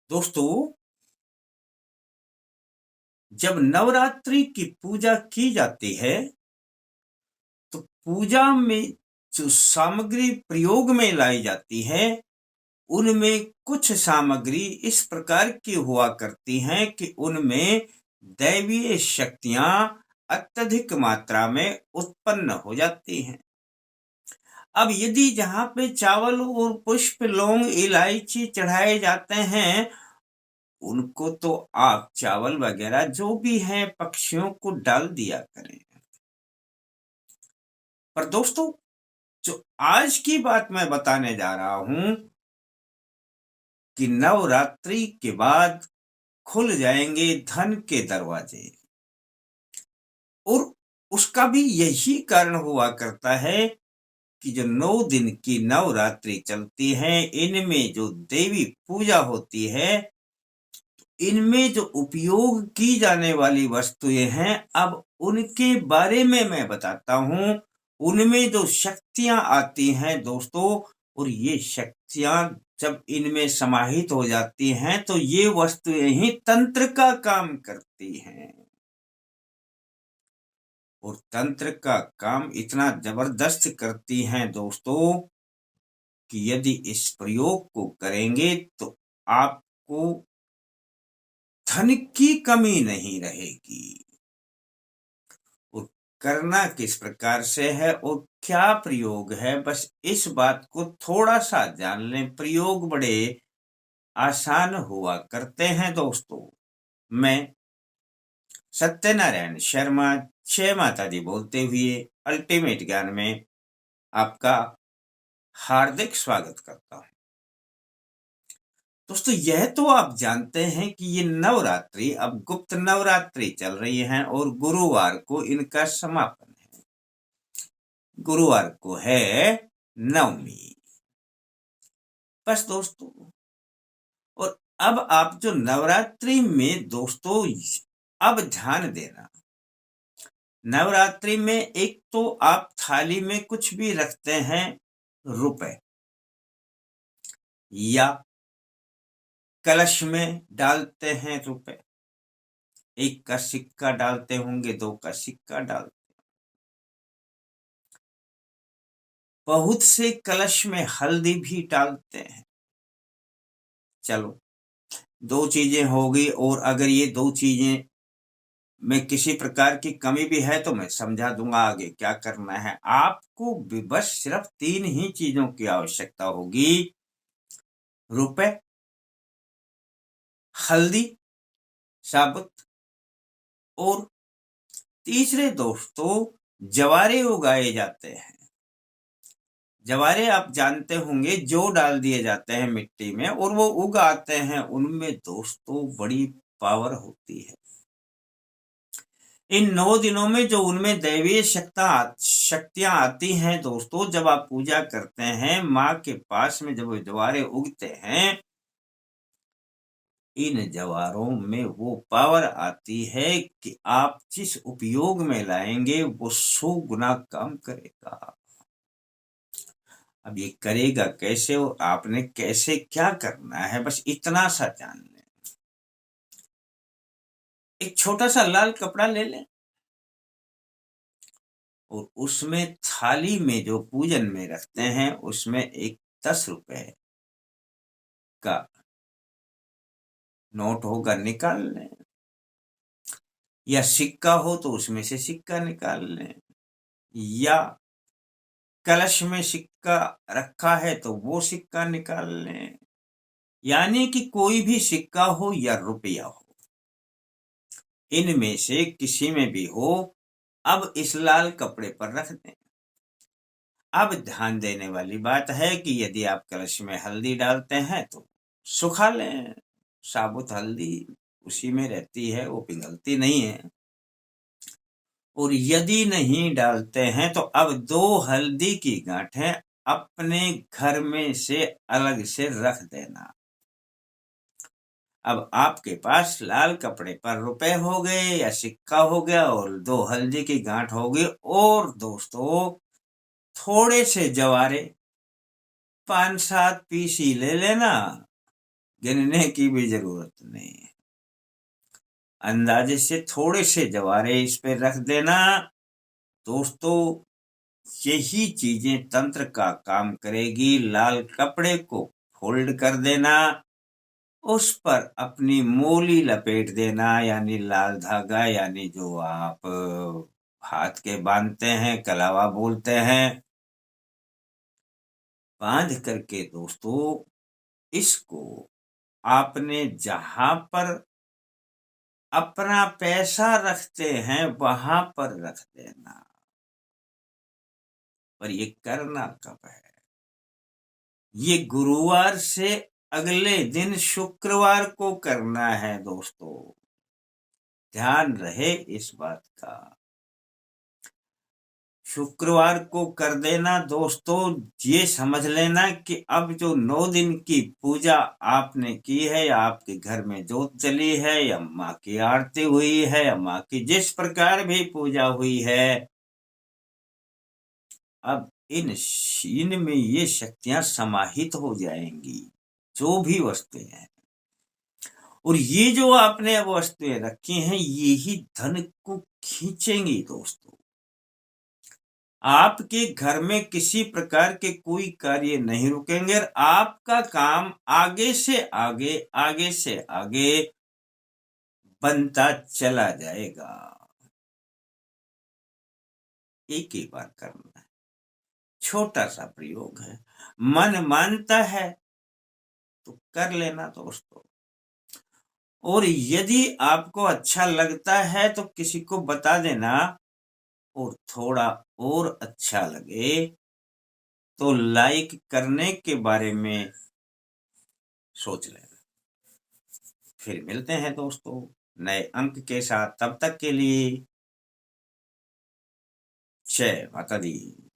दोस्तों, जब नवरात्रि की पूजा की जाती है तो पूजा में जो सामग्री प्रयोग में लाई जाती है उनमें कुछ सामग्री इस प्रकार की हुआ करती हैं कि उनमें दैवीय शक्तियां अत्यधिक मात्रा में उत्पन्न हो जाती हैं। अब यदि जहां पे चावल और पुष्प लौंग इलायची चढ़ाए जाते हैं उनको तो आप चावल वगैरह जो भी है पक्षियों को डाल दिया करें। पर दोस्तों, जो आज की बात मैं बताने जा रहा हूं कि नवरात्रि के बाद खुल जाएंगे धन के दरवाजे, और उसका भी यही कारण हुआ करता है कि जो 9 दिन की नवरात्रि चलती है इनमें जो देवी पूजा होती है, इनमें जो उपयोग की जाने वाली वस्तुएं हैं, अब उनके बारे में मैं बताता हूं। उनमें जो शक्तियां आती हैं दोस्तों, और ये शक्तियां जब इनमें समाहित हो जाती हैं तो ये वस्तुएं ही तंत्र का काम करती हैं। और तंत्र का काम इतना जबरदस्त करती हैं दोस्तों कि यदि इस प्रयोग को करेंगे तो आपको धन की कमी नहीं रहेगी। और करना किस प्रकार से है और क्या प्रयोग है, बस इस बात को थोड़ा सा जान लें। प्रयोग बड़े आसान हुआ करते हैं दोस्तों। मैं सत्यनारायण शर्मा, जय माता दी बोलते हुए अल्टीमेट ज्ञान में आपका हार्दिक स्वागत करता हूं। दोस्तों, यह तो आप जानते हैं कि ये नवरात्रि अब गुप्त नवरात्रि चल रही है और गुरुवार को इनका समापन है। गुरुवार को है नवमी। बस दोस्तों, और अब आप जो नवरात्रि में दोस्तों, अब ध्यान देना, नवरात्रि में एक तो आप थाली में कुछ भी रखते हैं रुपए, या कलश में डालते हैं रुपए, 1 का सिक्का डालते होंगे, 2 का सिक्का डालते, बहुत से कलश में हल्दी भी डालते हैं। चलो, 2 चीजें हो गई, और अगर ये 2 चीजें में किसी प्रकार की कमी भी है तो मैं समझा दूंगा आगे क्या करना है। आपको बस सिर्फ 3 ही चीजों की आवश्यकता होगी: रुपए, हल्दी साबुत, और तीसरे दोस्तों जवारे उगाए जाते हैं। जवारे आप जानते होंगे, जो डाल दिए जाते हैं मिट्टी में और वो उग आते हैं, उनमें दोस्तों बड़ी पावर होती है। इन 9 दिनों में जो उनमें दैवीय शक्तियां आती हैं दोस्तों, जब आप पूजा करते हैं माँ के पास में, जब जवारे उगते हैं, इन जवारों में वो पावर आती है कि आप जिस उपयोग में लाएंगे वो 100 गुना काम करेगा। अब ये करेगा कैसे और आपने कैसे क्या करना है, बस इतना सा जान लें। एक छोटा सा लाल कपड़ा ले लें और उसमें थाली में जो पूजन में रखते हैं उसमें एक 10 रुपए का नोट होगा, निकाल लें, या सिक्का हो तो उसमें से सिक्का निकाल लें, या कलश में सिक्का रखा है तो वो सिक्का निकाल लें, यानी कि कोई भी सिक्का हो या रुपया हो, इनमें से किसी में भी हो, अब इस लाल कपड़े पर रख दें। अब ध्यान देने वाली बात है कि यदि आप कलश में हल्दी डालते हैं तो सुखा लें। साबुत हल्दी उसी में रहती है, वो पिघलती नहीं है। और यदि नहीं डालते हैं तो अब 2 हल्दी की गांठें अपने घर में से अलग से रख देना। अब आपके पास लाल कपड़े पर रुपए हो गए या सिक्का हो गया और 2 हल्दी की गांठ हो गई, और दोस्तों थोड़े से जवारे 5-7 पीस ही ले लेना, गिनने की भी जरूरत नहीं है। अंदाजे से थोड़े से जवारे इस पे रख देना दोस्तों, यही चीजें तंत्र का काम करेगी। लाल कपड़े को फोल्ड कर देना, उस पर अपनी मोली लपेट देना, यानी लाल धागा, यानी जो आप हाथ के बांधते हैं, कलावा बोलते हैं। बांध करके दोस्तों इसको आपने जहां पर अपना पैसा रखते हैं वहां पर रख देना। पर ये करना कब है? ये गुरुवार से अगले दिन शुक्रवार को करना है दोस्तों, ध्यान रहे इस बात का। शुक्रवार को कर देना दोस्तों, ये समझ लेना कि अब जो 9 दिन की पूजा आपने की है, या आपके घर में जोत जली है, या माँ की आरती हुई है, या माँ की जिस प्रकार भी पूजा हुई है, अब इन में ये शक्तियां समाहित हो जाएंगी, जो भी वस्तुएं हैं। और ये जो आपने अब वस्तुएं रखी हैं, ये ही धन को खींचेंगी दोस्तों। आपके घर में किसी प्रकार के कोई कार्य नहीं रुकेंगे और आपका काम आगे से आगे बनता चला जाएगा। एक ही बार करना है, छोटा सा प्रयोग है, मन मानता है तो कर लेना दोस्तों। और यदि आपको अच्छा लगता है तो किसी को बता देना, और थोड़ा और अच्छा लगे तो लाइक करने के बारे में सोच लेना। फिर मिलते हैं दोस्तों नए अंक के साथ, तब तक के लिए जय माता दी।